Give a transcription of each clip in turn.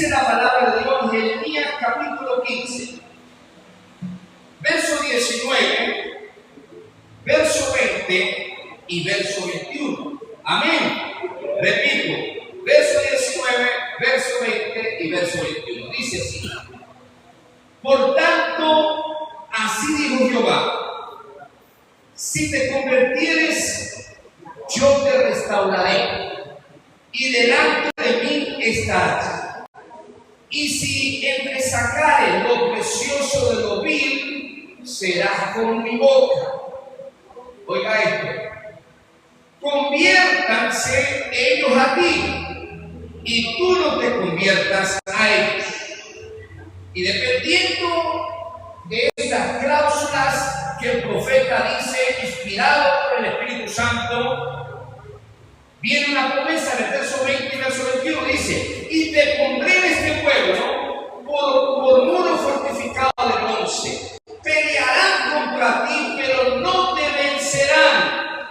Dice la palabra de Dios, Jeremías capítulo 15, verso 19, verso 20 y verso 21. Amén. Repito, verso 19, verso 20 y verso 21. Dice así: por tanto, así dijo Jehová, si te convirtieres, yo te restauraré, y delante de mí estarás. Y si entresacares lo precioso de lo vil, serás con mi boca. Oiga esto: conviértanse ellos a ti, y tú no te conviertas a ellos. Y dependiendo de estas cláusulas que el profeta dice, inspirado por el Espíritu Santo, viene una promesa en el verso 20 y verso 21, dice: y te pondré en este pueblo por muro fortificado de bronce. Pelearán contra ti, pero no te vencerán,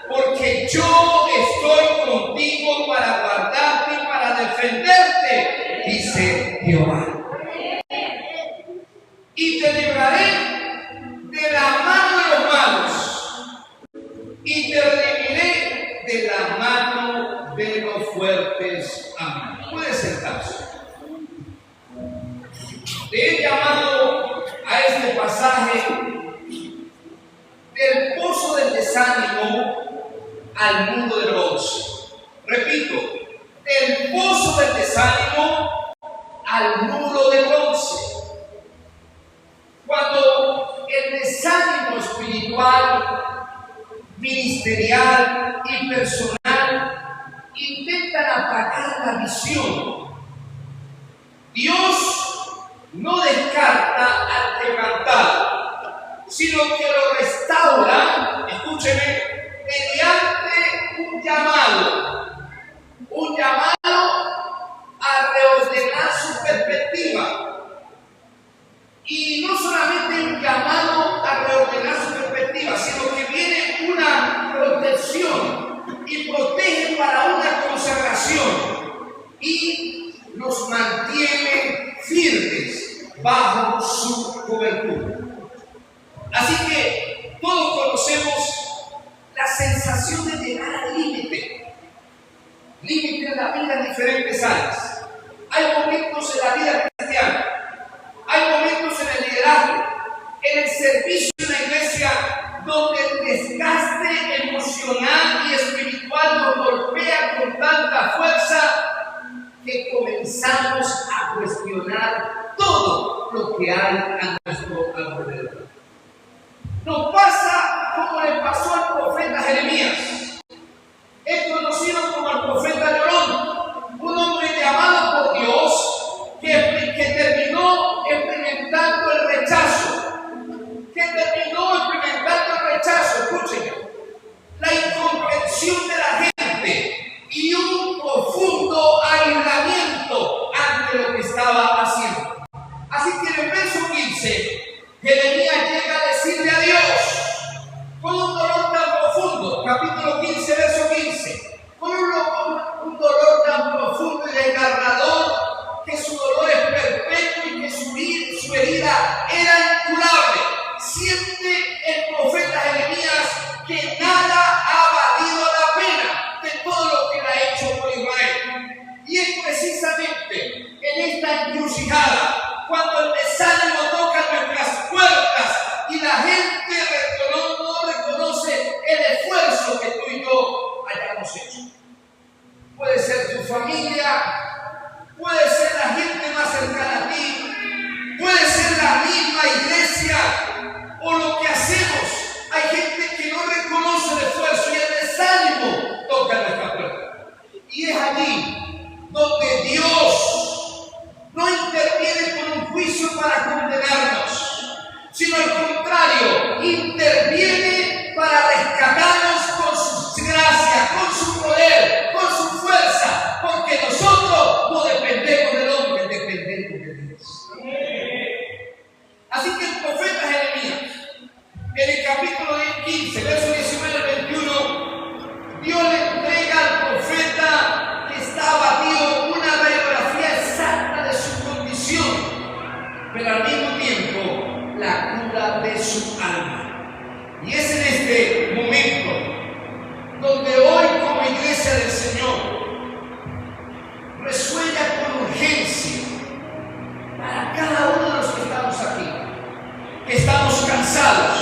porque yo estoy contigo para guardarte y para defenderte, dice Jehová. Y te libraré de la mano de los malos, y te redimiré de la mano de los fuertes. Amén. Puede sentarse. Le he llamado a este pasaje del pozo del desánimo al muro de bronce. Repito, del pozo del desánimo al muro de bronce. Cuando el desánimo espiritual, ministerial y personal intentan atacar la visión, Dios no descarta al quebrantado, sino que lo restaura, escúcheme, mediante un llamado a reordenar su perspectiva. Y no solamente un llamado a reordenar su perspectiva, sino que viene una protección y protege para una consagración y nos mantiene firmes bajo su cobertura. Así que todos conocemos la sensación de llegar al límite. Límite en la vida en diferentes áreas. Hay momentos en la vida cristiana, hay momentos en el liderazgo, en el servicio en la iglesia, donde el desgaste emocional y espiritual nos golpea con tanta fuerza que comenzamos a cuestionar todo lo que hay a nuestro alrededor. Nos pasa como le pasó al profeta Jeremías. Es conocido como el profeta Llorón, un hombre llamado por Dios que terminó experimentando el rechazo. Escúchenme, la incomprensión de la gente y un profundo aislamiento ante lo que estaba haciendo. Así que en el verso 15, Jeremías llega a decirle a Dios, con un dolor tan profundo, capítulo 15, verso 15, con un dolor tan profundo y desgarrador, que su dolor es perpetuo y que su herida era incurable. Siente el profeta Jeremías que nada ha valido la pena de todo lo que él ha hecho por Israel. Y es precisamente en esta encrucijada cuando el desánimo toca nuestras puertas y la gente no reconoce el esfuerzo que tú y yo hayamos hecho. Puede ser tu familia, puede ser la gente más cercana a ti, puede ser la misma iglesia o lo que hacemos. Hay gente que no reconoce el esfuerzo y el desánimo toca nuestra puerta. Y es allí donde Dios no interviene cansados.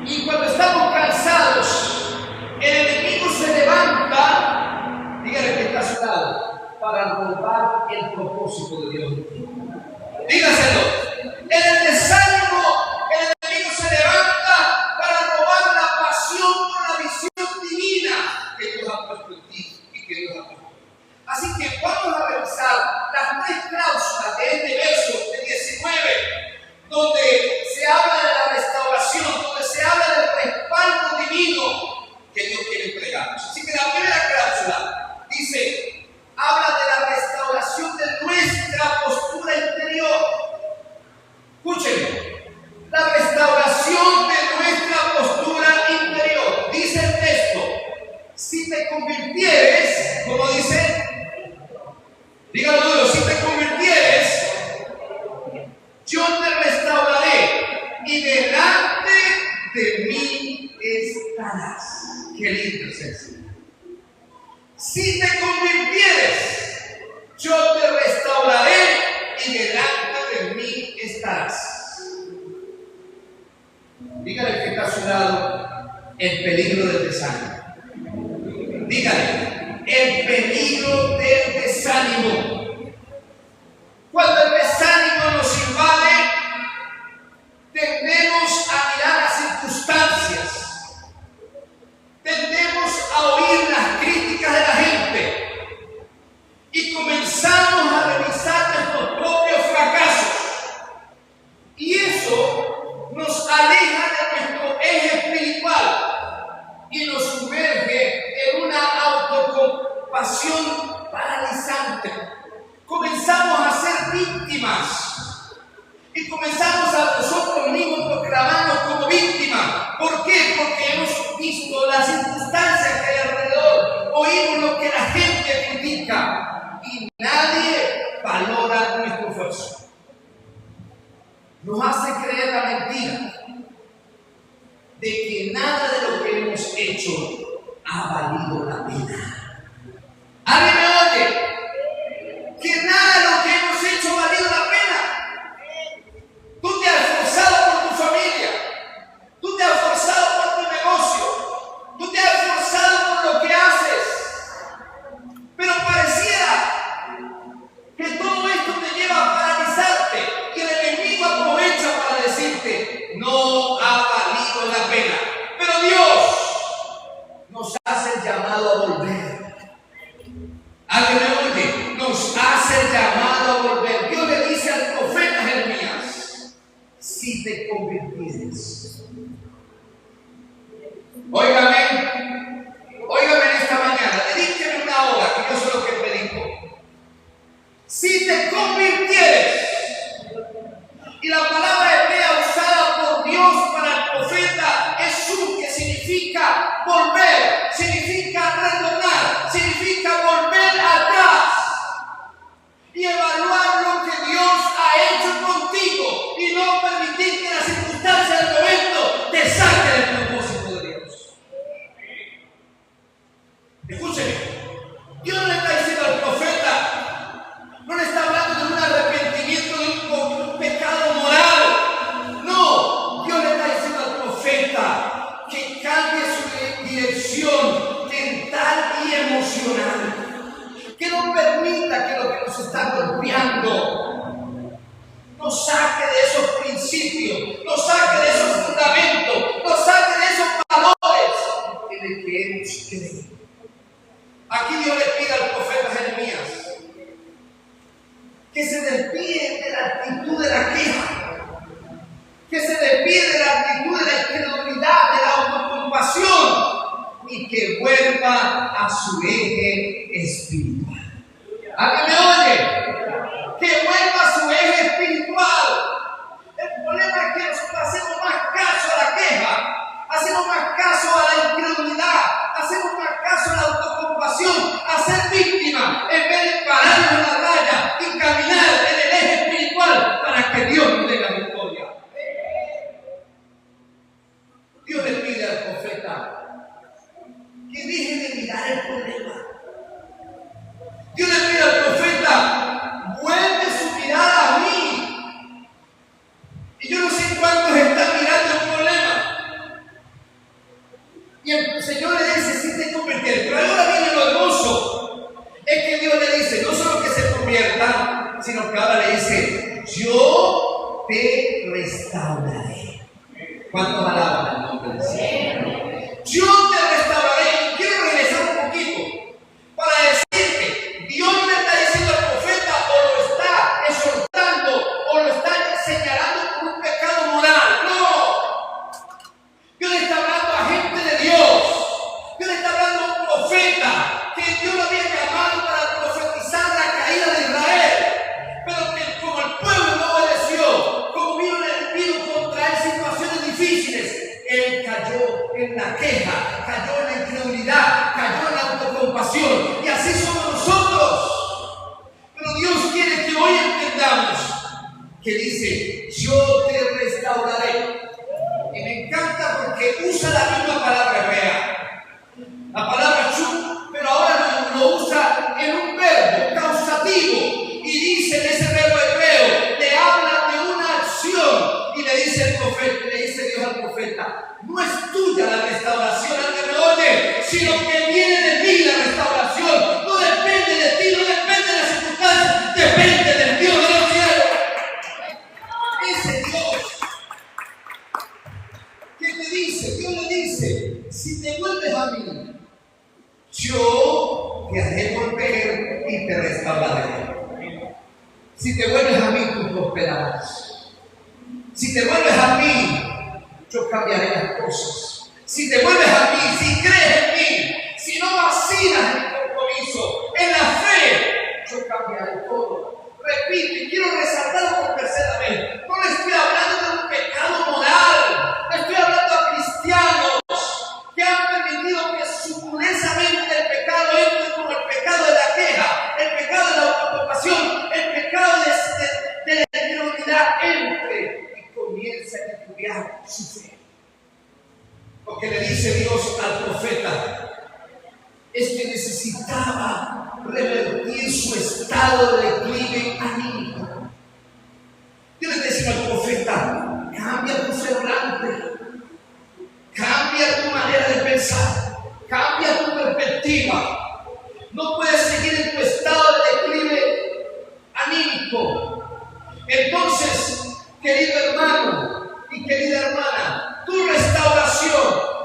Y cuando estamos cansados, el enemigo se levanta, dígale que está a su lado, para robar el propósito de Dios. Dígaselo. En el desánimo, el enemigo se levanta para robar la pasión por la visión divina que Dios ha puesto en ti y que Dios ha puesto. Así que vamos a revisar las 3 cláusulas de este verso de 19, donde se habla de la restauración, donde se habla del respaldo divino que Dios quiere entregarnos. Así que la primera cláusula dice, habla de la restauración de nuestra postura interior. Escúchenme, la restauración de nuestra postura interior. Dice el texto, si te convirtieres, como dice, dígalo duro, si te convirtieres, yo te restauraré y delante de mí estarás. Qué lindo es eso. Si te convirtieres, yo te restauraré y delante de mí estarás. Dígale que está a su lado el peligro del desánimo. Dígale, el peligro del desánimo. Cuando el desánimo nos invade, tendemos a mirar las circunstancias, tendemos a oír las críticas de la gente y comenzamos a revisar nuestros propios fracasos. Y eso nos aleja de nuestro eje espiritual y nos sumerge en una autocompasión paralizante. Comenzamos a ser víctimas y comenzamos a nosotros mismos proclamarnos como víctimas. ¿Por qué? Porque hemos visto las circunstancias que hay alrededor, oímos lo que la gente critica y nadie valora nuestro esfuerzo. Nos hace creer la mentira de que nada de lo que hemos hecho ha valido la pena. ¿Alguien me oye? Que nada de lo que hemos hecho ha valido la pena. Tú te has esforzado por tu familia, tú te has esforzado por tu negocio, tú te has esforzado por lo que haces, pero pareciera que todo esto te lleva a paralizarte y el enemigo aprovecha para decirte, no ha valido la pena. Pero Dios nos hace el llamado a volver. ¿Alguien me oye? Nos hace el llamado a volver. Dios le dice al profeta Jeremías, si te convirtieres. Óigame en esta mañana, dedíqueme una hora, que yo sé lo que predico. Si te convirtieres, y la palabra hebrea usada por Dios para el profeta es su, que significa volver, significa retornar, significa volver atrás y evaluar lo que Dios ha hecho contigo y no permitir que las circunstancias del momento te saquen del propósito de Dios. Escúcheme, Dios no le está diciendo al profeta, no le está hablando de un arrepentimiento de un pecado moral. No, Dios le está diciendo al profeta que cambie su dirección mental y emocional, que no permita que lo que nos está golpeando nos saque de esos principios, nos saque de esos fundamentos, nos saque de esos valores en los que hemos creído. Aquí Dios le pide al profeta Jeremías que se despide de la actitud de la queja, que se despide de la actitud de la incredulidad, de la autocompasión y que vuelva a su eje espiritual. ¿Alguien me oye? Que vuelva a su eje espiritual. El problema es que nosotros hacemos más caso a la queja, hacemos más caso a la incredulidad, hacemos más caso a la autocompasión, a ser víctima, en vez de pararnos en la raya y caminar en el eje espiritual para que Dios nos dé la victoria. Dios le pide al profeta que deje de mirar el problema. Dios le pide al profeta sino que ahora le dice, yo te restauraré. ¿Cuántos alaban el nombre del Señor? Yo te restauraré. Quiero regresar un poquito para decirte, Dios le está diciendo al profeta, o lo está exhortando, o lo está señalando por un pecado moral. No. Dios le está hablando a gente de Dios. Dios le está hablando a un profeta que Dios lo había llamado para profetizar la caída de Israel. Pero que como el pueblo no obedeció, como vino contra él situaciones difíciles, él cayó en la queja, cayó en la incredulidad, cayó en la autocompasión. Y así somos nosotros. Pero Dios quiere que hoy entendamos que dice, yo te restauraré. Y me encanta porque usa la misma palabra hebrea, la palabra shu, pero ahora lo usa en un verbo causativo. Y dice en ese verbo hebreo, le habla de una acción. Y le dice el profeta, le dice Dios al profeta, no es tuya la restauración, al que me oye, sino que viene de mí la restauración. No depende de ti, no depende de las circunstancias, depende del Dios de los cielos. Ese Dios que te dice, Dios le dice, si te vuelves a mí, yo te haré volver y te restauraré. Si te vuelves a mí, tú prosperarás. Si te vuelves a mí, yo cambiaré las cosas. Si te vuelves a mí, si crees en mí, si no vacilas en mi compromiso, en la fe, yo cambiaré todo. Repito, y quiero resaltarlo por tercera vez. No le estoy hablando de un pecado moral. Le estoy hablando a cristianos que han permitido que suculensamente el pecado entre como el pecado de la queja, el pecado de la autocompasión, el pecado de la incredulidad entre y comienza a estudiar su fe. Porque le dice Dios al profeta, es que necesitaba revertir su estado de declive anímico. Dios le dice al profeta, cambia tu semblante, cambia tu manera de pensar, cambia tu perspectiva. No puedes seguir en tu estado de declive anímico. Entonces, querido hermano y querida hermana, tu restauración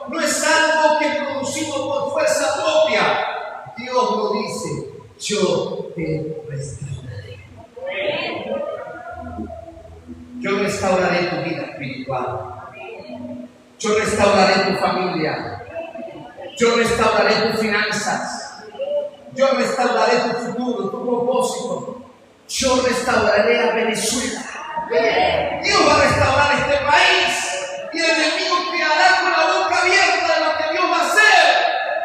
no es algo que producimos por fuerza propia. Dios lo dice, yo te restauraré. Yo restauraré tu vida espiritual. Yo restauraré tu familia. Yo restauraré tus finanzas. Yo restauraré tu futuro, tu propósito. Yo restauraré a Venezuela. Dios va a restaurar este país. Y el enemigo quedará con la boca abierta de lo que Dios va a hacer.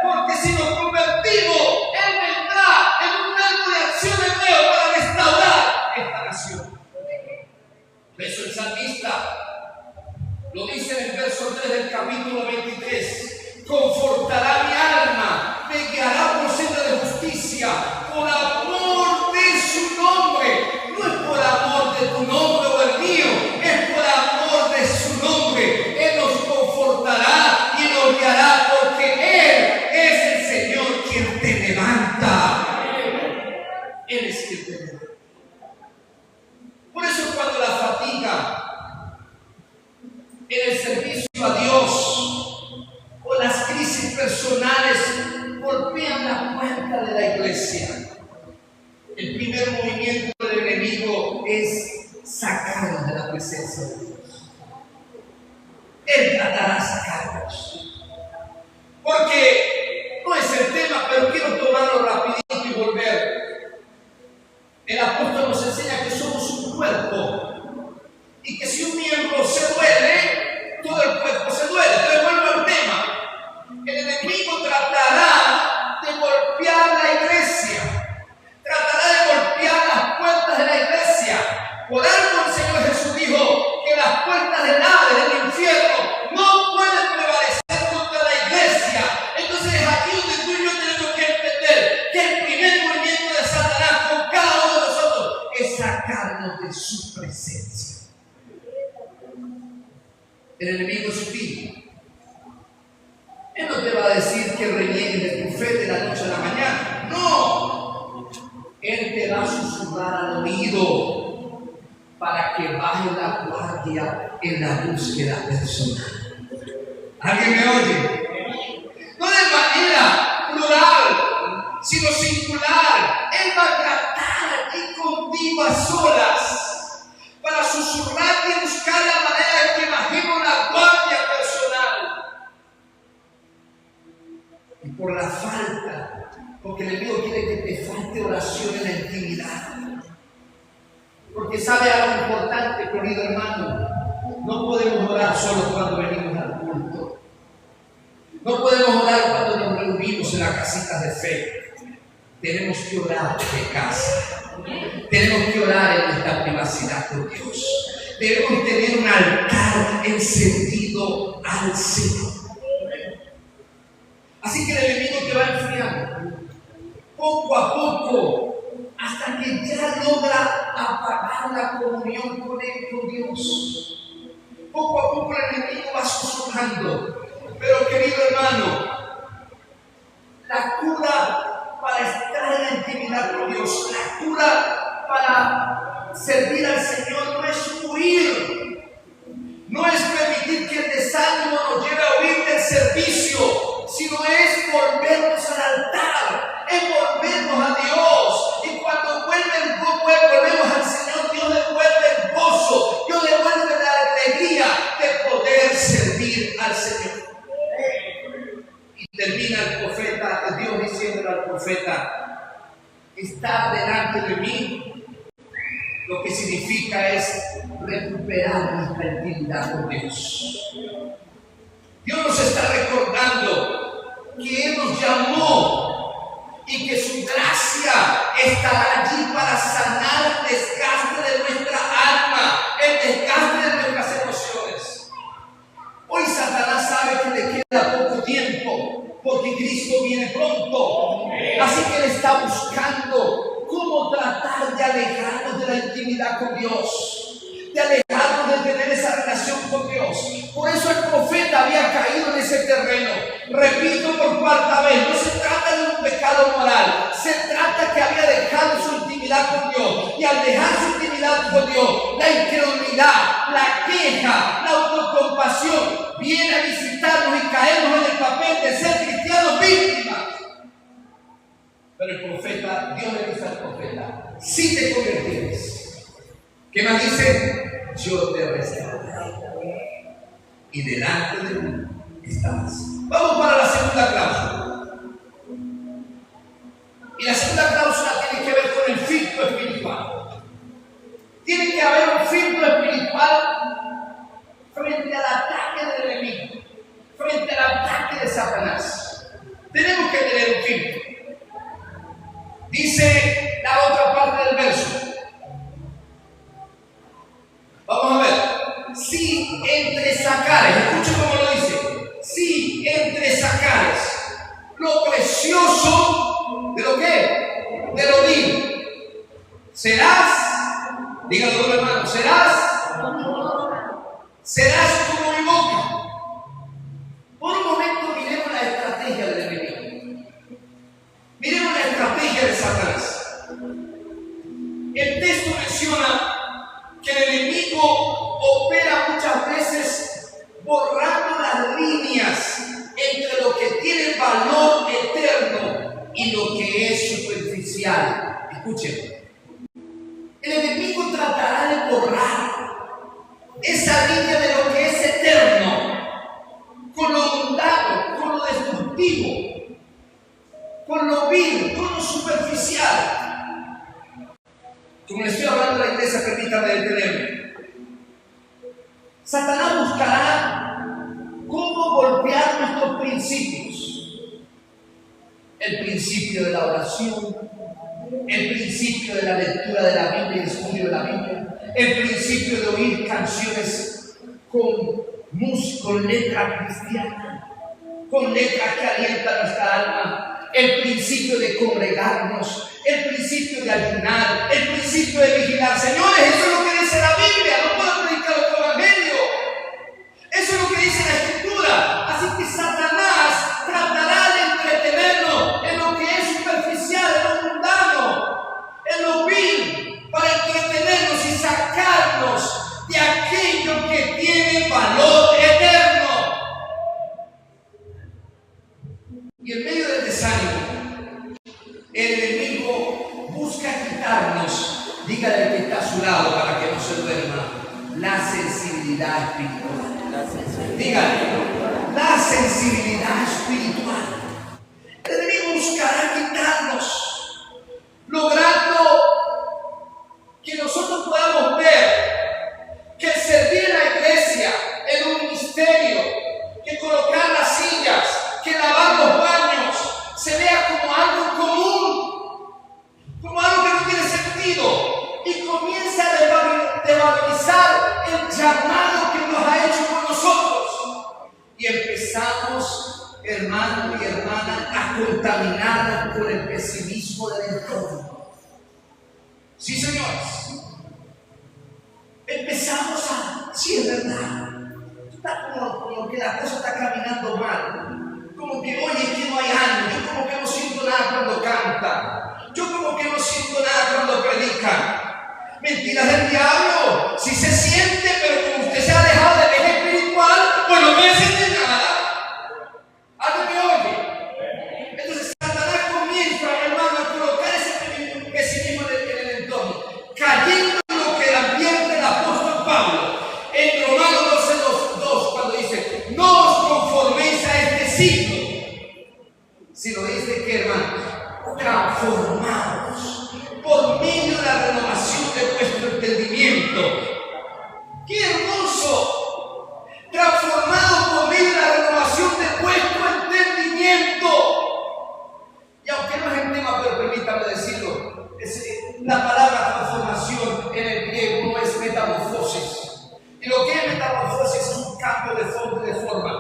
Porque si nos convertimos, Él vendrá en un acto de acción de Dios para restaurar esta nación. Por eso el salmista lo dice en el verso 3 del capítulo 23. Confortará mi alma, me guiará por senda de justicia, por amor de su nombre. No es por amor de tu nombre o el mío, es por amor de su nombre. Él nos confortará y nos guiará porque Él es el Señor quien te levanta. Él es quien te levanta. Por eso cuando la fatiga en el servicio a Dios o las crisis personales golpean la puerta de la iglesia, el primer movimiento del enemigo es sacarnos de la presencia de Dios. Él tratará de sacarnos. Porque no es el tema, pero quiero tomarlo rapidito y volver. El apóstol nos enseña que somos un cuerpo y que si un miembro se duele, todo el cuerpo se duele. Entonces vuelvo al tema. El enemigo tratará de golpear la iglesia, tratará de golpear las puertas de la iglesia. Por algo el Señor Jesús dijo que las puertas del Hades, del infierno, no pueden prevalecer contra la iglesia. Entonces es aquí donde tú y yo tenemos que entender que el primer movimiento de Satanás con cada uno de nosotros es sacarnos de su presencia. El enemigo es sutil. Él no te va a decir que reniegues de tu fe de la noche a la mañana. No. Él te va a susurrar al oído para que baje la guardia en la búsqueda personal. ¿Alguien me oye? No de manera plural, sino singular. Él va a tratar allí contigo a solas para susurrarte y buscar la manera de que bajemos la guardia personal. Y por la falta, porque el enemigo quiere que te falte oración en la intimidad. Porque sabe algo importante, querido hermano. No podemos orar solo cuando venimos al culto. No podemos orar cuando nos reunimos en las casitas de fe. Tenemos que orar de casa. Tenemos que orar en nuestra privacidad con Dios. Debemos tener un altar encendido al Señor. Así que el enemigo te va enfriando poco a poco hasta que ya logra apagar la comunión con Él, con Dios. Poco a poco el enemigo va susurrando. Pero querido hermano, la cura para estar en la intimidad con Dios, la cura para servir al Señor no es huir, no es permitir que el desánimo nos lleve a huir del servicio, sino es volvernos al altar, es volvernos a Dios. Y cuando volvemos al Señor, Dios devuelve el gozo, Dios devuelve la alegría de poder servir al Señor. Y termina el profeta, Dios diciéndole al profeta: está delante de mí, lo que significa es recuperar nuestra intimidad con Dios. Dios nos está recordando que Él nos llamó y que su gracia estará allí para sanar el desgaste de nuestra alma, el desgaste de nuestras emociones. Hoy Satanás sabe que le queda poco tiempo porque Cristo viene pronto. Así que Él está buscando cómo tratar de alejarnos de la intimidad con Dios, de alejarnos de tener esa relación con Dios. Por eso el profeta había caído en ese terreno. Repito por cuarta vez, no se trata de un pecado moral, se trata que había dejado su intimidad con Dios. Y al dejar su intimidad con Dios, la incredulidad, la queja, la autocompasión viene a visitarnos y caemos en el papel de ser cristianos víctimas. Pero el profeta, Dios le dice al profeta: si te convertires, ¿qué más dice? Yo te restauraré y delante de mí estás. Vamos para la segunda cláusula. Y la segunda cláusula tiene que ver con el filtro espiritual. Tiene que haber un filtro espiritual frente al ataque del enemigo, frente al ataque de Satanás. Tenemos que tener un filtro. Dice la otra parte del verso. Vamos a ver. Si entre sacares, escuchen cómo lo dice. Si entre sacares lo precioso de lo que, de lo vil, serás, dígalo hermano, serás como mi boca. Por un momento miremos la estrategia del enemigo. Miremos la estrategia de Satanás. El texto menciona que el enemigo opera muchas veces borrando las líneas entre lo que tiene valor eterno y lo que es superficial. Escuchen. El enemigo tratará de borrar esa línea de lo que es eterno con lo mundano, con lo destructivo, con lo vil, con lo superficial. Como le estoy hablando a la iglesia, permítanme detenerme. Satanás buscará cómo golpear nuestros principios. El principio de la oración, el principio de la lectura de la Biblia y el estudio de la Biblia, el principio de oír canciones con letra cristiana, con letra que alienta nuestra alma, el principio de congregarnos, el principio de ayunar, el principio de vigilar. Señores, eso es lo que dice la Biblia, no puedo predicar otro evangelio. Eso es lo que dice la Escritura. Así que Satanás tratará de entretenernos en lo que es superficial, en lo mundano. al que está a su lado para que no se duerma: la sensibilidad espiritual. Dígale: la sensibilidad espiritual. El enemigo buscará quitarnos, logrando que nosotros podamos ver que el servir en la iglesia, en un ministerio, que colocar las sillas, que lavar los baños, se vea como algo común, como algo que no tiene sentido, y comienza a devalorizar el llamado que nos ha hecho con nosotros. Y empezamos, hermano y hermana, a contaminarnos con el pesimismo del entorno. Sí, señores. Empezamos a, sí, es verdad, está como que la cosa está caminando mal, como que, oye, que no hay ánimo, yo como que no siento nada cuando canta, yo como que no siento nada cuando predica. Mentiras del diablo. Si se siente, pero como usted se ha dejado de ver espiritual, pues no puede sentir nada. ¿Algo que oye? Entonces Satanás comienza, hermano, a colocar ese pesimismo en el entorno, cayendo en lo que advierte el apóstol Pablo en Romanos 12:2, cuando dice: no os conforméis a este siglo, sino dice que, hermanos, transformados por medio de la renovación de vuestro entendimiento. ¡Qué hermoso! Transformados por medio de la renovación de vuestro entendimiento. Y aunque no es el tema, pero permítame decirlo, la palabra transformación en el griego no es metamorfosis. Y lo que es metamorfosis es un cambio de forma y de forma.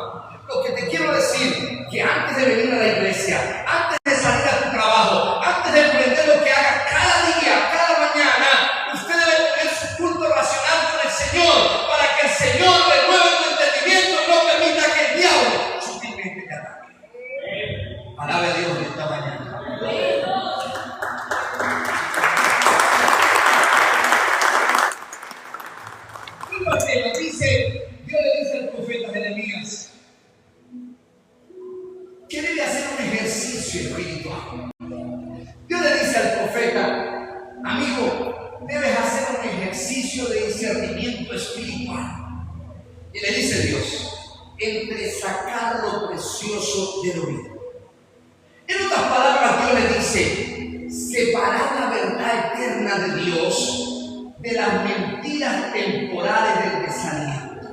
Lo que te quiero decir, que antes de venir a la iglesia, antes de salir a tu trabajo, antes de emprender lo que hagas cada día, cada mañana, usted debe tener su culto racional con el Señor, para que el Señor renueve tu entendimiento y no permita que el diablo sutilmente te ataque. Alabe a Dios de esta mañana. Dios le dice al profeta Jeremías que debe hacer un ejercicio espiritual. Dios le dice al profeta: amigo, debes hacer un ejercicio de discernimiento espiritual. Y le dice Dios: entre sacar lo precioso de lo vil. En otras palabras, Dios le dice: separar la verdad eterna de Dios de las mentiras temporales del desaliento.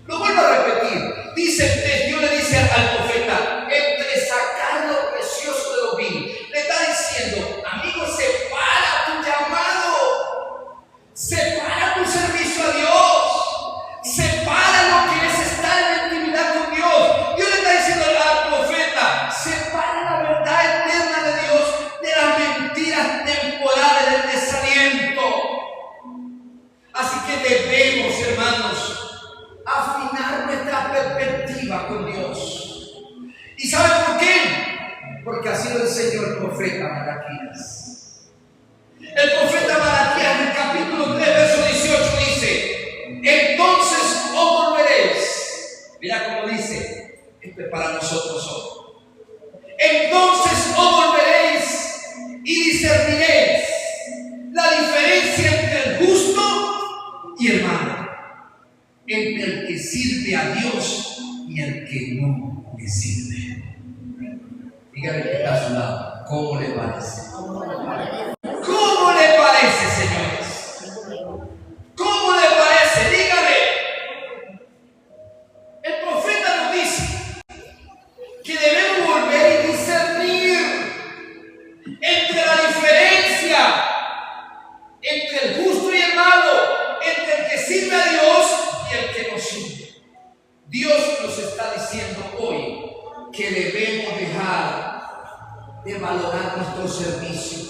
Lo vuelvo a repetir. Dios le dice al profeta: entre sacar lo precioso de lo vil. Le está diciendo: amigo, separa tu llamado, separa tu servicio a Dios, separa lo que es estar en la intimidad con Dios. Dios le está diciendo al profeta: separa la verdad eterna de Dios de las mentiras temporales del desaliento. Así que debemos, hermanos, afinar nuestra perspectiva con Dios. ¿Y saben por qué? Porque así lo enseñó el profeta Malaquías. El profeta Malaquías en el capítulo 3, verso 18 dice: entonces os volveréis. Mira cómo dice, esto es para nosotros hoy. Entonces os volveréis y discerniréis la diferencia entre el justo y el malo, entre el que sirve a Dios y el que no le sirve. Dígame que está a su lado: ¿cómo le parece? ¿Cómo le parece, señores? ¿Cómo le parece? Dígame. El profeta nos dice que debemos volver y discernir entre la diferencia entre el justo y el malo, entre el que sirve a Dios y el que no sirve. Dios nos está diciendo hoy que debemos dejar de valorar nuestro servicio.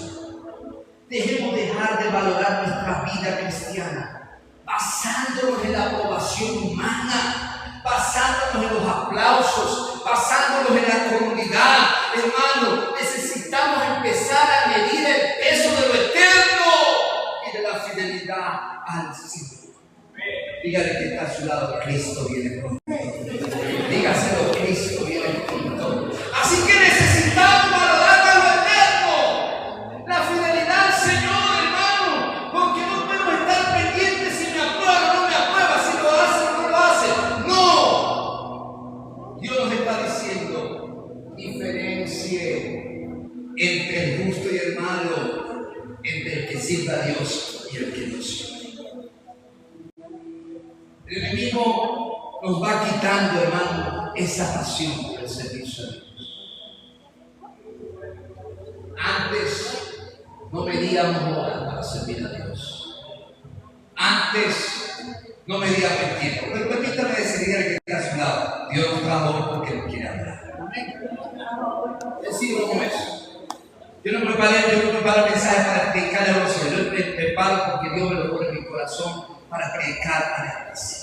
Dejemos dejar de valorar nuestra vida cristiana basándonos en la aprobación humana, basándonos en los aplausos, basándonos en la comunidad. Hermano, necesitamos empezar a medir el peso de lo eterno y de la fidelidad al Señor. Dígale que está a su lado: Cristo viene pronto. Dígaselo: Cristo viene pronto. Así que necesitamos valorar lo eterno, la fidelidad al Señor, hermano, porque El enemigo nos va quitando, hermano, esa pasión por el servicio a Dios. Antes no medíamos horas para servir a Dios. Antes no medíamos tiempo. Pero permítame decirle que está a su lado. Dios nos trajo hoy porque nos quiere hablar. Decido con eso. Yo no preparo el mensaje para predicar a los hombres. Yo me preparo porque Dios me lo pone en mi corazón para predicar a la iglesia.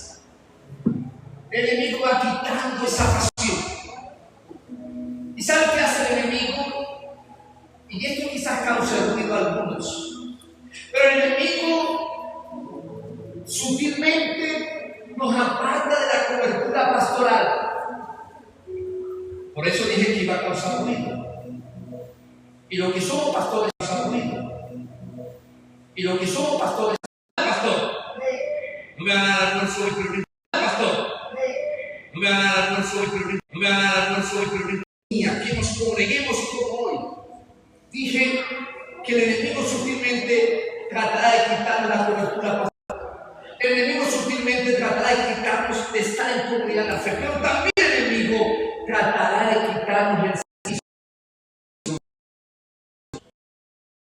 El enemigo va quitando esa pasión. ¿Y sabe qué hace el enemigo? Y esto quizás cause ruido a algunos. Pero el enemigo sutilmente nos aparta de la cobertura pastoral. Por eso dije que iba a causar ruido. Y lo que somos pastores causa ruido. Y lo que somos pastores, pastor, no me van a dar almuerzo hoy, pero pastor, no me van a dar almuerzo hoy, pero no me van a dar almuerzo hoy, pero que nos congreguemos como hoy. Dije que el enemigo sutilmente tratará de quitarnos la cobertura pastoral. El enemigo sutilmente tratará de quitarnos de estar en comunidad de la fe, pero también el enemigo tratará de quitarnos el servicio.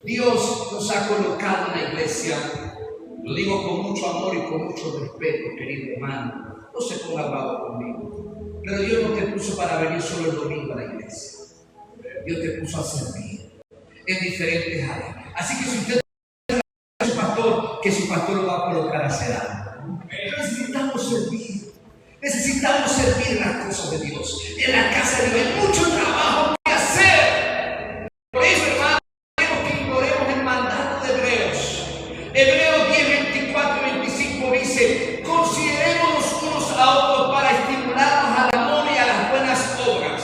Dios nos ha colocado en la iglesia, lo digo con mucho amor y con mucho respeto, querido hermano, no se ponga bravo conmigo, pero Dios no te puso para venir solo el domingo a la iglesia. Dios te puso a servir en diferentes áreas. Así que si usted es su pastor, que su pastor lo va a colocar a hacer algo. Necesitamos servir las cosas de Dios. En la casa de Dios hay mucho trabajo que hacer. Por eso, hermano, queremos que ignoremos el mandato de Hebreos. Hebreos 10, 24 y 25 dice: considerémonos unos a otros para estimularnos al amor y a las buenas obras,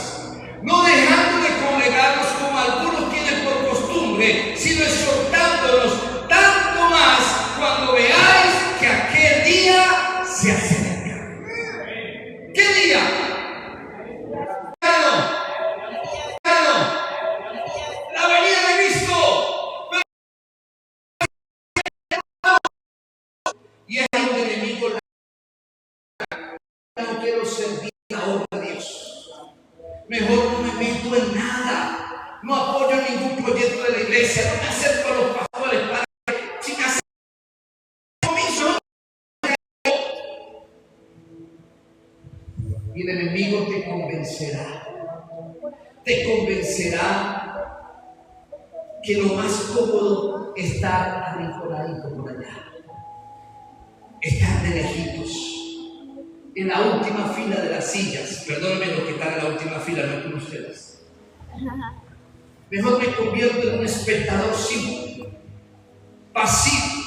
no dejando de congregarnos como algunos tienen por costumbre, sino exhortándonos, tanto más cuando veáis que aquel día se acerca. ¿Qué día? La venida de Cristo. Y es ahí donde el enemigo no quiero servir la obra de Dios. Mejor no me meto en nada. No apoyo ningún proyecto de la iglesia. No me acerco a los pastores para que sin hacer compromiso. Y el enemigo te convencerá que lo más cómodo es estar arrinconadito por allá, estar de lejitos, en la última fila de las sillas. Perdónenme los que están en la última fila, no con ustedes. Mejor me convierto en un espectador simple, pasivo,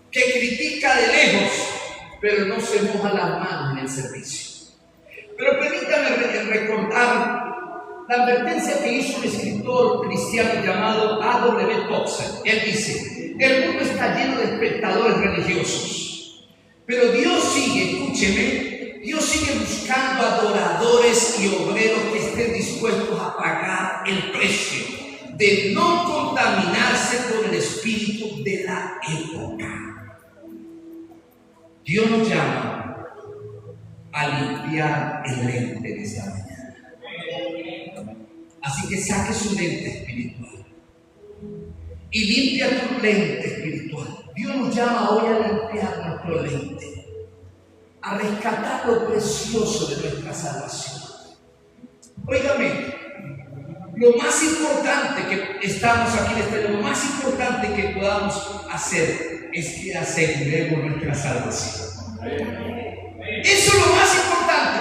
que critica de lejos, pero no se moja las manos en el servicio. Pero permítame recordar la advertencia que hizo un escritor cristiano llamado A.W. Tozer. Él dice: el mundo está lleno de espectadores religiosos, pero Dios sigue, escúcheme, Dios sigue buscando adoradores y obreros que estén dispuestos a pagar el precio de no contaminarse con el espíritu de la época. Dios nos llama a limpiar el lente de esta mañana. Así que saque su lente espiritual y limpia tu lente espiritual. Dios nos llama hoy a limpiar nuestro lente, a rescatar lo precioso de nuestra salvación. Óigame, lo más importante que estamos aquí en este, lo más importante que podamos hacer es que aseguremos nuestra salvación. Eso es lo más importante.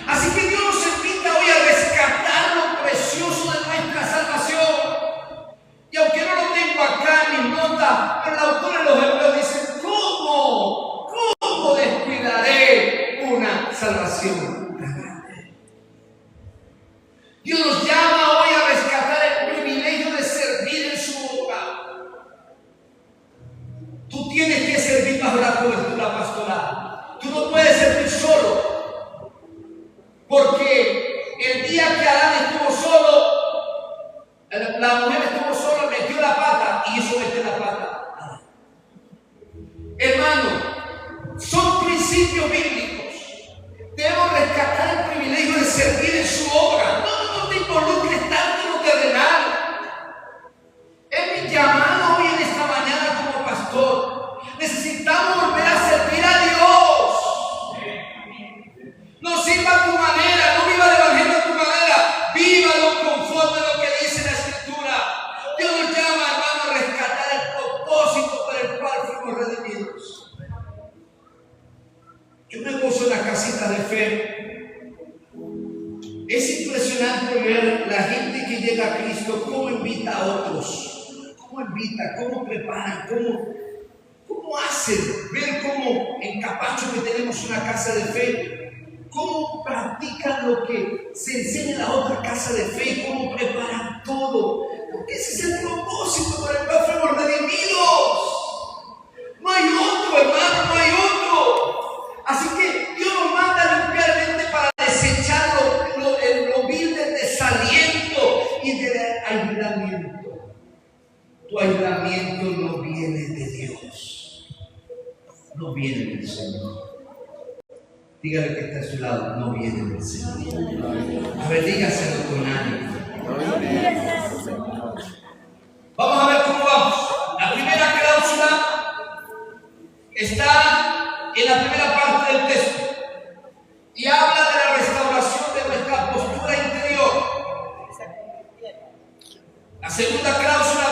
Así que Dios nos invita hoy a rescatar lo precioso de nuestra salvación. Y aunque no lo tengo acá en mis notas, el autor de los Hebreos dice: ¿Cómo descuidaré una salvación tan grande? Dios nos llama hoy a rescatar el privilegio de servir en su obra. Tú tienes que servir bajo la cobertura pastoral. Tú no puedes servir solo, porque el día que Adán estuvo solo, la mujer estuvo sola, metió la pata y hizo meter la pata. Hermano, son principios principios bíblicos. Debemos rescatar el privilegio de servir en su obra. No te involucres tanto en lo terrenal. Es mi llamado hoy en esta mañana como pastor. Necesitamos volver a servir a Dios. No sirva a tu manera, no viva el evangelio a tu manera, vívalo conforme a lo que dice la Escritura. Dios nos llama, hermano, a rescatar el propósito por el cual fuimos redimidos. Yo me gozo en la casita de fe. Es impresionante ver la gente que llega a Cristo, cómo invita a otros, cómo invita, cómo preparan, cómo hacen, ver cómo en Capacho que tenemos una casa de fe, cómo practican lo que se enseña en la otra casa de fe, cómo preparan todo, porque ese es el propósito por el cual fuimos redimidos. No hay otro, hermano, no hay otro. Así que Dios nos manda a limpiar mente para desechar lo vil del desaliento y del aislamiento. Tu aislamiento no viene de Dios, no viene del Señor. Dígale que está a su lado, no viene del Señor. A ver, dígaselo con ánimo. Vamos a ver cómo vamos. La primera cláusula está en la primera parte del texto y habla de la restauración de nuestra postura interior. La segunda cláusula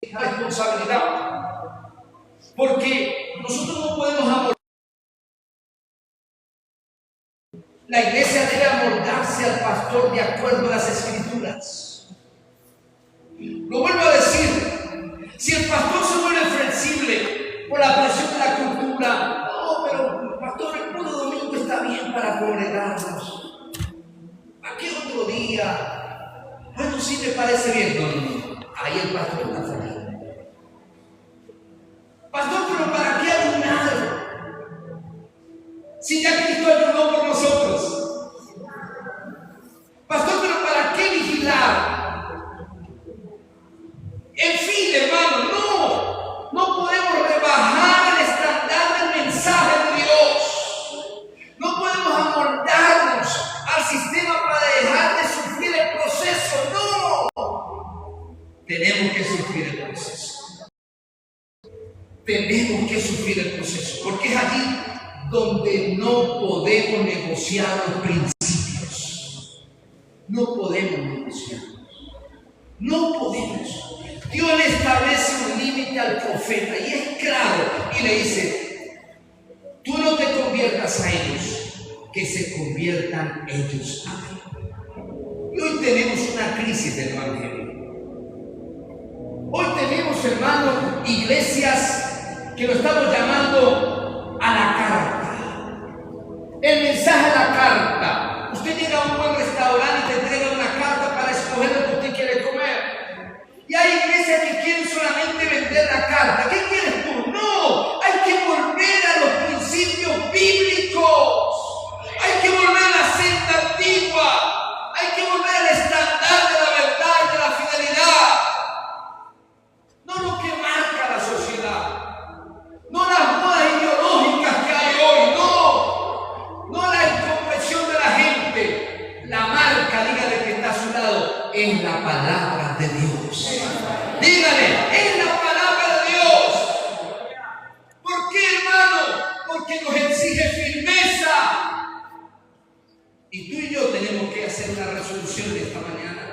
tiene responsabilidad. Porque nosotros no podemos amoldarnos. La iglesia debe amoldarse al pastor de acuerdo a las Escrituras. Lo vuelvo a decir, si el pastor se vuelve flexible por la presión de la cultura, no, pero pastor, el puro domingo está bien para congregarnos. ¿A qué otro día? Bueno, sí me parece bien. No. Ahí el pastor está feliz. Pastor, pero ¿para qué ayunar? Si ya Cristo ayunó por nosotros. Pastor, pero ¿para qué vigilar? En fin, hermano, no podemos rebajar el estándar del mensaje de Dios. No podemos amoldarnos al sistema para dejar de sufrir el proceso. No. Tenemos que sufrir el proceso. Tenemos que sufrir el proceso, porque es allí donde no podemos negociar los principios. No podemos negociar. No podemos. Dios le establece un límite al profeta y es claro y le dice: tú no te conviertas a ellos, que se conviertan ellos a mí. Y hoy tenemos una crisis del evangelio. Hoy tenemos, hermanos, iglesias que lo estamos llamando a la carta. El mensaje a la carta. Usted llega a un buen restaurante y te entrega una carta para escoger lo que usted quiere comer. Y hay iglesias que quieren solamente vender la carta. ¿Qué quieres tú? No, hay que volver a los principios bíblicos. Hay que volver a la senda antigua. Hay que volver al estándar de la verdad y de la fidelidad. No lo que marca la sociedad. No las modas ideológicas que hay hoy, no la incomprensión de la gente. La marca, dígale que está a su lado, es la palabra de Dios. Dígale, es la palabra de Dios. ¿Por qué, hermano? Porque nos exige firmeza. Y tú y yo tenemos que hacer una resolución de esta mañana.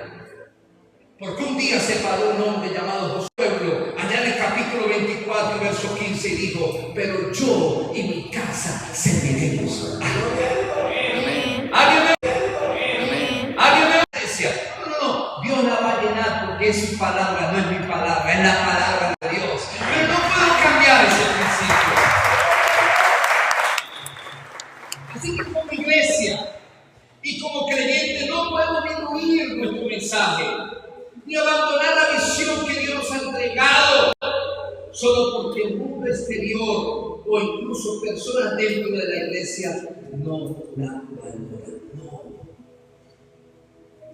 Porque un día se paró un hombre llamado Josué, allá en el capítulo 24, verso 15, y dijo: pero yo y mi casa serviremos a Dios. ¿Alguien me decía? No, Dios la va a llenar porque es su palabra, no es mi palabra, es la palabra de Dios. Pero no puedo cambiar ese principio. Así que como iglesia y como creyente no podemos diluir nuestro mensaje ni abandonar la visión que Dios nos ha entregado solo porque el mundo exterior o incluso personas dentro de la iglesia no la valoran. No.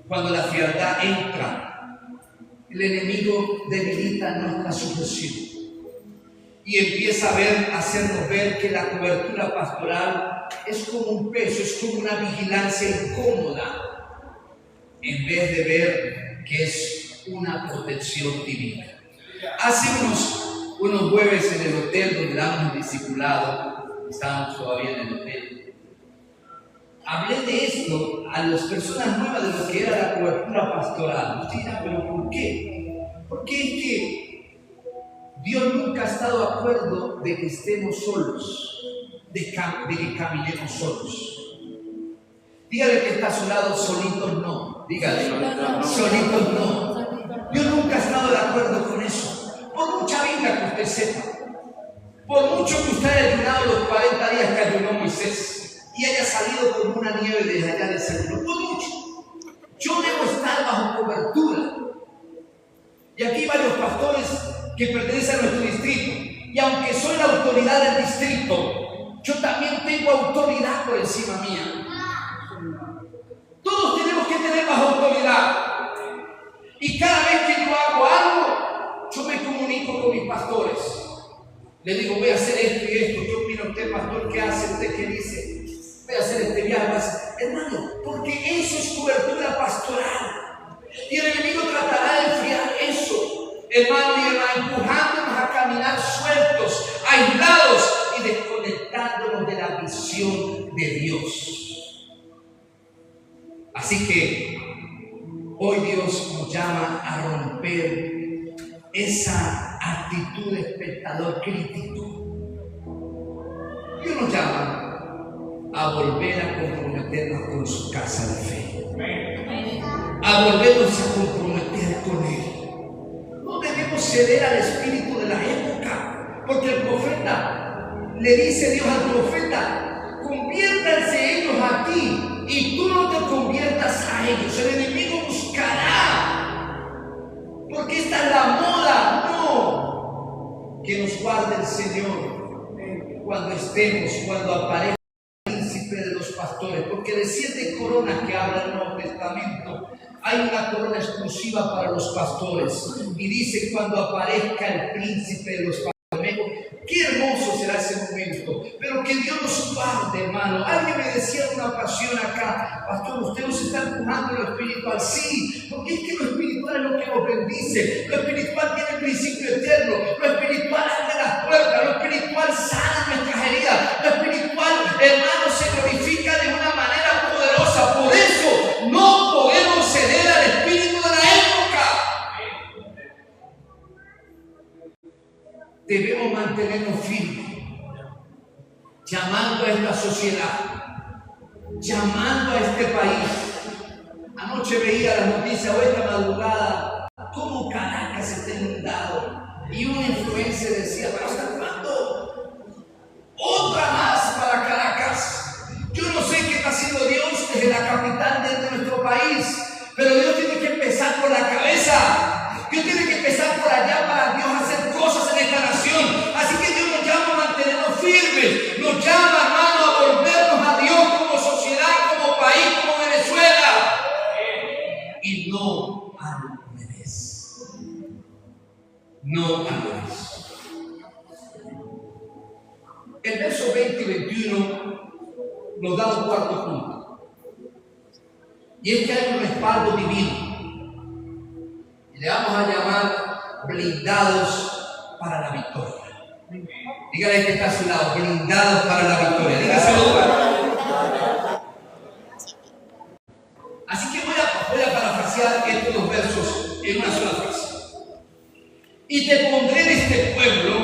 Cuando la frialdad entra, el enemigo debilita nuestra sujeción. y empieza a hacernos ver que la cobertura pastoral es como un peso, es como una vigilancia incómoda, en vez de ver que es una protección divina. Hace unos jueves en el hotel donde damos el discipulado, estábamos todavía en el hotel, hablé de esto a las personas nuevas de lo que era la cobertura pastoral. Usted dirá, ¿pero por qué? Porque es que Dios nunca ha estado de acuerdo de que estemos solos, de que caminemos solos. Dígale que está a su lado, solitos no. Dígale, solitos no. Dios nunca ha estado de acuerdo con eso. Por mucha Biblia que usted sepa, por mucho que usted haya ayunado los 40 días que ayunó Moisés y haya salido como una nieve desde allá del Señor, por mucho, yo debo estar bajo cobertura. Y aquí hay varios pastores que pertenecen a nuestro distrito, y aunque soy la autoridad del distrito, yo también tengo autoridad por encima mía. Todos tenemos que tener bajo autoridad. Y cada vez que yo hago algo, yo me comunico con mis pastores. Le digo, voy a hacer esto y esto. ¿Qué opina usted, pastor? ¿Qué hace usted? ¿Qué dice? Voy a hacer este viaje. Hermano, porque eso es cobertura pastoral. Y el enemigo tratará de enfriar eso, hermano y hermana, empujándonos a caminar sueltos, aislados y desconectándonos de la visión de Dios. Así que hoy Dios nos llama a romper esa actitud de espectador crítico. Dios nos llama a volver a comprometernos con su casa de fe, a volvernos a comprometer con Él. No debemos ceder al espíritu de la época, porque el profeta, le dice Dios al profeta, conviértanse ellos a ti y tú no te conviertas a ellos. El enemigo buscará, porque esta es la moda. No, que nos guarde el Señor cuando aparezca el príncipe de los pastores, porque de 7 coronas que habla el Nuevo Testamento, hay una corona exclusiva para los pastores, y dice cuando aparezca el príncipe de los pastores. Qué hermoso será ese momento, pero que Dios nos guarde, hermano. Alguien me decía en una ocasión acá, pastor, usted nos está empujando lo espiritual. Sí, porque es que lo espiritual es lo que nos bendice. Lo espiritual tiene principio eterno. Lo espiritual abre las puertas. Lo espiritual sana nuestras heridas. Lo espiritual, hermano, se glorifica de una manera poderosa. Por eso no podemos ceder al espíritu de la época. Debemos mantenernos firmes, llamando a esta sociedad, llamando a este país. Anoche veía las noticias, o esta madrugada, cómo Caracas está inundado, y una influencer decía, ¿pero hasta cuándo? Otra más para Caracas. Yo no sé qué está haciendo Dios desde la capital de nuestro país, pero Dios tiene que empezar por la cabeza. Dios tiene que empezar por allá para Dios hacer cosas en esta nación. Así que Dios nos llama a mantenernos firmes. Nos llama, hermano, a volvernos a Dios como sociedad, como país, como Venezuela. Y no al revés. No al revés. El verso 20 y 21 nos da un cuarto punto. Y es que hay un respaldo divino. Y le vamos a llamar blindados para la victoria. Dígale que está a su lado, blindados para la victoria. Dígaselo. Así que voy a parafrasear estos 2 versos en una sola frase. Y te pondré en este pueblo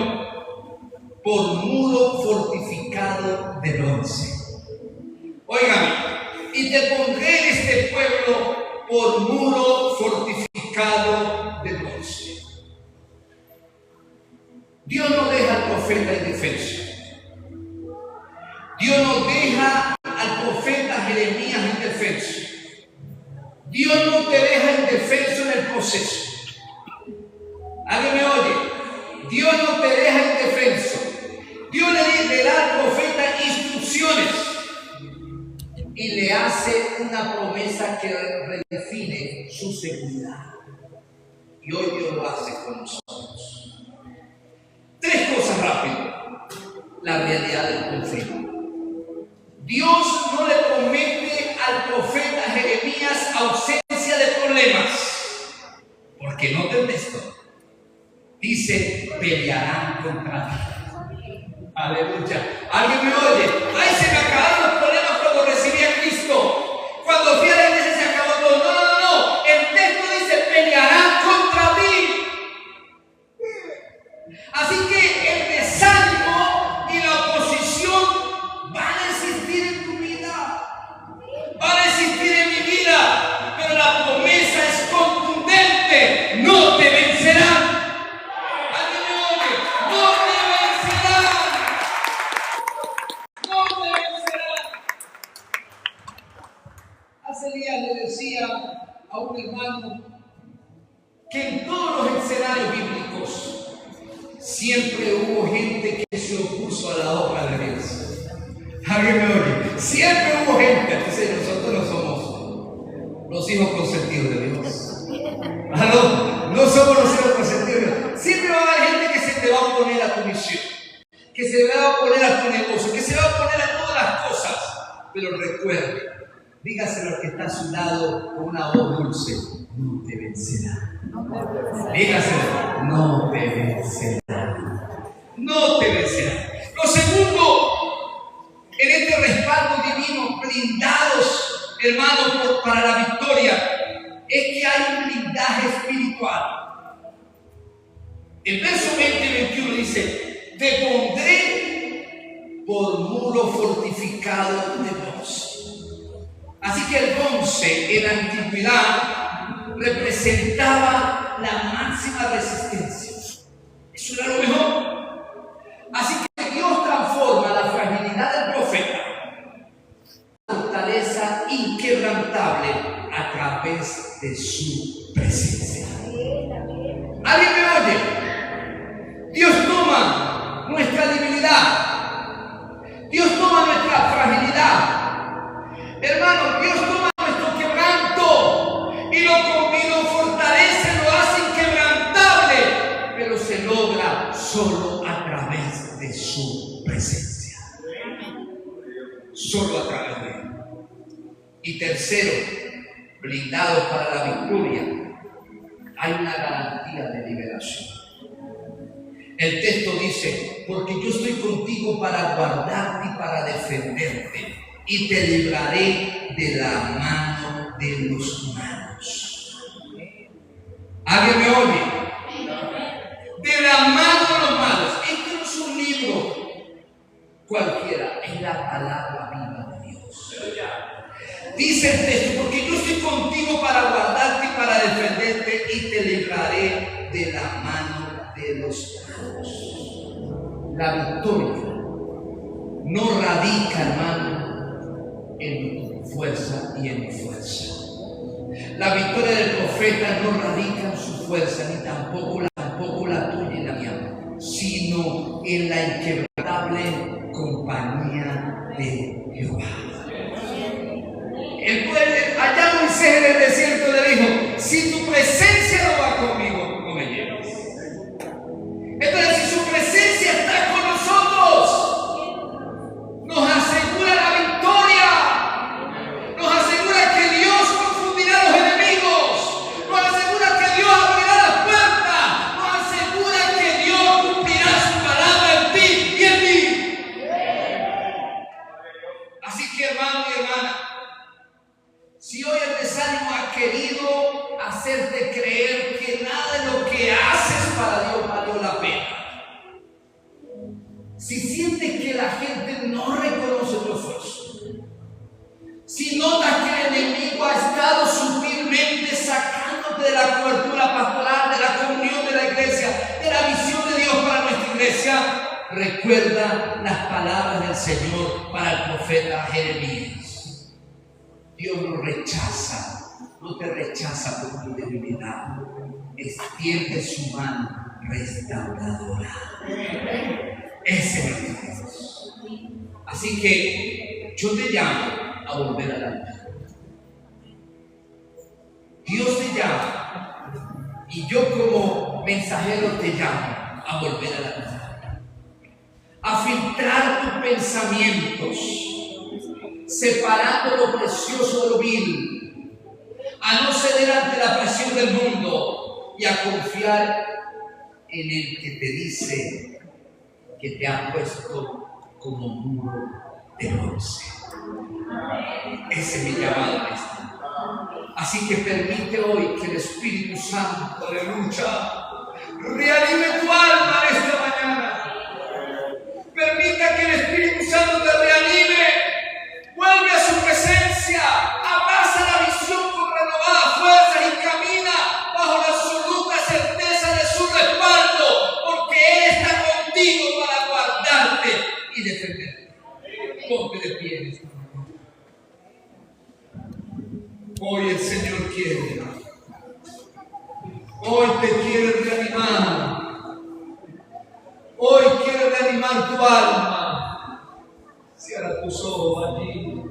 por muro fortificado de bronce. Óigame, y te pondré en este pueblo por muro fortificado de bronce. Dios no deja al profeta indefenso. Dios no deja al profeta Jeremías indefenso. Dios no te deja indefenso en el proceso. ¿Alguien me oye? Dios no te deja indefenso. Dios le da al profeta instrucciones y le hace una promesa que redefine su seguridad. Y hoy Dios lo hace con nosotros. 3 cosas rápidas. será del conflicto. Dios no le promete al profeta Jeremías ausencia de problemas, porque no te texto. Dice, pelearán contra ti. Aleluya. ¿Alguien me oye? Ay, se me acabaron los problemas cuando recibí a Cristo. Cuando fui a la iglesia se acabó todo. No, no, no, no. El texto dice, pelearán contra ti. Así que el desánimo y la oposición van a existir en tu vida. Van a existir en mi vida. Pero la promesa es contundente. No te vencerán. Hace días le decía a un hermano que en todos los escenarios bíblicos siempre hubo gente que se opuso a la obra de Dios. ¿Alguien me oye? Siempre hubo gente. Entonces nosotros no somos los hijos consentidos de Dios. No somos los hijos consentidos de Dios. Siempre va a haber gente que se te va a oponer a tu misión, que se va a oponer a tu negocio, que se va a oponer a todas las cosas. Pero recuerda, dígaselo al que está a su lado con una voz dulce: no te vencerá. Dígaselo: no te vencerá. No te vencerá. Lo segundo, en este respaldo divino, blindados, hermanos, para la victoria, es que hay un blindaje espiritual. El verso 20 y 21 dice: te pondré por muro fortificado de bronce. Así que el bronce en la antigüedad representaba la máxima resistencia. Eso era lo mejor. Así que Dios transforma la fragilidad del profeta en fortaleza inquebrantable a través de su presencia. ¿Alguien me oye? Dios toma nuestra debilidad. Dios toma nuestra fragilidad. Hermano, Dios toma nuestro quebranto y lo fortalece, lo hace inquebrantable, pero se logra solo a través de su presencia. Solo a través de él. Y tercero, blindado para la victoria, hay una garantía de liberación. El texto dice: porque yo estoy contigo para guardarte y para defenderte, y te libraré de la mano de los malos. ¿Alguien me oye? De la mano de los malos. Esto no es un libro cualquiera, es la palabra viva de Dios. Dice el texto: porque yo estoy contigo para guardarte y para defenderte, y te libraré de la mano de los malos. La victoria no radica, hermano, en tu fuerza y en mi fuerza. La victoria del profeta no radica en su fuerza, ni tampoco la tuya y la mía, sino en la inquebrantable compañía de Jehová. El pueblo, allá Moisés en el desierto le dijo: si tu presencia no va conmigo, no me lleves. Entonces, si su presencia está con nosotros, nos asegura la victoria, nos asegura que Dios confundirá a los enemigos, nos asegura que Dios abrirá las puertas, nos asegura que Dios cumplirá su palabra en ti y en mí. Así que, hermano y hermana, si hoy el desánimo ha querido hacerte creer que nada de lo que haces para Dios valió la pena, si sientes que la gente no reconoce tu esfuerzo, si notas que el enemigo ha estado sutilmente sacándote de la cobertura pastoral, de la comunión de la iglesia, de la visión de Dios para nuestra iglesia, recuerda las palabras del Señor para el profeta Jeremías. Dios no te rechaza por tu debilidad, extiende su mano restauradora. Ese es Dios. Así que yo te llamo a volver a la vida. Dios te llama y yo como mensajero te llamo a volver a la vida. a filtrar tus pensamientos, separando lo precioso de lo vil, a no ceder ante la presión del mundo y a confiar en el que te dice que te ha puesto como muro de bronce. Ese es mi llamado, maestro. Así que permite hoy que el Espíritu Santo, aleluya, reanime tu alma en esta mañana. Permita que el Espíritu Santo te reanime. Vuelve a su presencia. Abraza la visión con renovadas fuerzas y camina bajo la absoluta certeza de su respaldo, porque Él está contigo para guardarte y defenderte. Ponte de pie en esta mañana. Hoy el Señor quiere. Hoy te quiere reanimar. Hoy quiere reanimar tu alma. Cierra tus ojos allí.